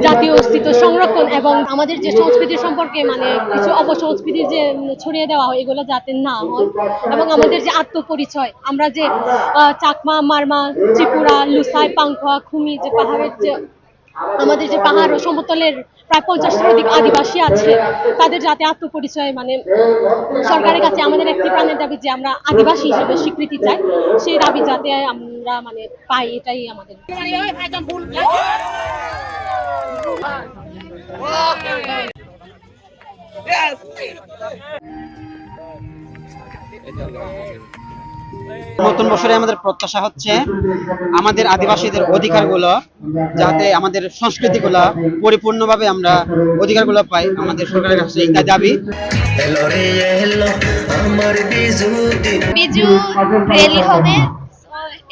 জাতীয় অস্তিত্ব সংরক্ষণ এবং আমাদের যে সংস্কৃতি সম্পর্কে মানে কিছু অপসংস্কৃতি যে ছড়িয়ে দেওয়া হয় এগুলো যাতে না হয় এবং আমাদের যে আত্মপরিচয় আমরা যে চাকমা, মারমা, ত্রিপুরা, লুসাই, পাংখোয়া, খুমি যে পাহাড়ের যে আমাদের যে পাহাড় ও সমতলের প্রায় 50টার অধিক আদিবাসী আছে তাদের যাতে আত্মপরিচয় মানে সরকারের কাছে আমাদের একটি প্রাণের দাবি যে আমরা আদিবাসী হিসেবে স্বীকৃতি চাই, সেই দাবি যাতে আমরা মানে পাই, এটাই আমাদের। নতুন বছরে আমাদের প্রত্যাশা হচ্ছে আমাদের আদিবাসীদের অধিকারগুলো যাতে আমাদের সংস্কৃতিগুলো পরিপূর্ণভাবে আমরা অধিকারগুলো পাই, আমাদের সরকারের কাছে এই দাবি। বিজু রেলি হবে,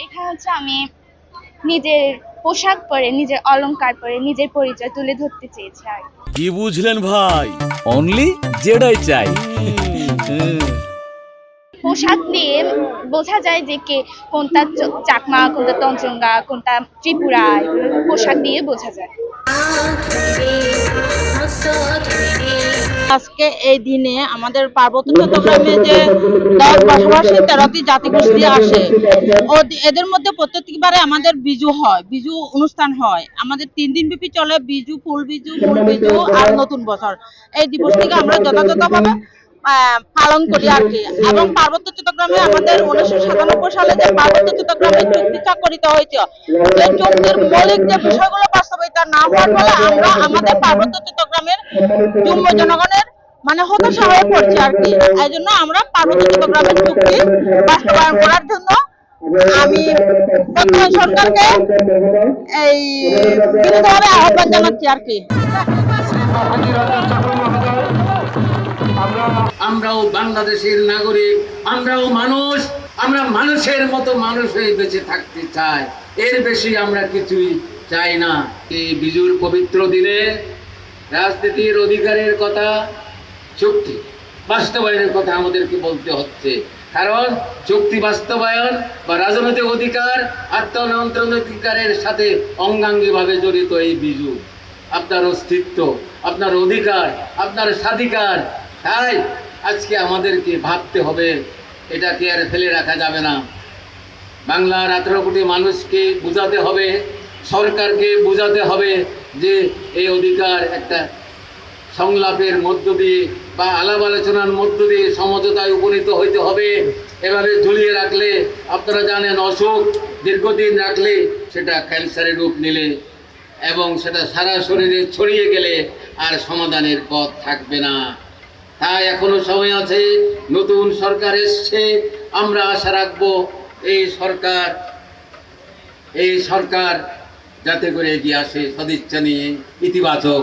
এখানে হচ্ছে আমি নিজের পোশাক পরে, নিজের অলংকার পরে নিজের পরিচয় তুলে ধরতে চেয়েছি। আর কি বুঝলেন ভাই? অনলি যেটাই চাই। পোশাক দিয়ে বোঝা যায় যে কে কোনটা চাকমা, কোনটা তঞ্চঙ্গা, কোনটা ত্রিপুরা, পোশাক দিয়ে বোঝা যায়। আজকে এই দিনে আমাদের পার্বত্য চট্টগ্রামে যে 10 পাশাপাশি 13টি জাতিগোষ্ঠী আসে, এদের মধ্যে প্রত্যেকবারে আমাদের বিজু হয়, বিজু অনুষ্ঠান হয়। আমাদের 3 দিন ব্যাপী চলে বিজু, ফুল বিজু, মূল বিজু আর নতুন বছর। এই দিবসটিকে আমরা যথাযথভাবে পালন করি আর কি। এবং পার্বত্য চট্টগ্রামে আমাদের 1997 সালে যে পার্বত্য চট্টগ্রামে চুক্তি স্বাক্ষরিত হয়েছে, সেই চুক্তির মৌলিক যে বিষয়গুলো বাস্তবায়িত না হওয়ার ফলে আমরা আমাদের পার্বত্য চট্টগ্রামের যুম্ম জনগণের মানে হতাশা হয়ে পড়ছে আর কি। এই জন্য আমরা পার্বত্য চট্টগ্রামের চুক্তি বাস্তবায়ন করার জন্য আমি বর্তমান সরকারকে এই বিনীতভাবে আহ্বান জানাচ্ছি আর কি। আমরাও বাংলাদেশের নাগরিক, আমরাও মানুষ, আমরা মানুষের মতো মানুষ হয়ে বেঁচে থাকতে চাই, এর বেশি আমরা কিছুই চাই না। এই বিজুর পবিত্র দিনে রাজনীতির অধিকারের কথা, চুক্তি বাস্তবায়নের কথা আমাদেরকে বলতে হচ্ছে, কারণ চুক্তি বাস্তবায়ন বা রাজনৈতিক অধিকার আত্মনিয়ন্ত্রণ অধিকারের সাথে অঙ্গাঙ্গিভাবে জড়িত এই বিজু। আপনার অস্তিত্ব, আপনার অধিকার, আপনার স্বাধিকার, তাই আজকে আমাদেরকে ভাবতে হবে, এটাকে আর ফেলে রাখা যাবে না। বাংলার 18 কোটি মানুষকে বোঝাতে হবে, সরকারকে বোঝাতে হবে যে এই অধিকার একটা সংলাপের মধ্য দিয়ে বা আলাপ আলোচনার মধ্য দিয়ে সমঝোতায় উপনীত হইতে হবে। এভাবে ঝুলিয়ে রাখলে, আপনারা জানেন অসুখ দীর্ঘদিন রাখলে সেটা ক্যান্সারের রূপ নিলে এবং সেটা সারা শরীরে ছড়িয়ে গেলে আর সমাধানের পথ থাকবে না। তাই এখনো সময় আছে, নতুন সরকার এসছে, আমরা আশা রাখবো এই সরকার যাতে করে এগিয়ে আসে সদিচ্ছা নিয়ে, ইতিবাচক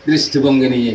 দৃষ্টিভঙ্গি নিয়ে।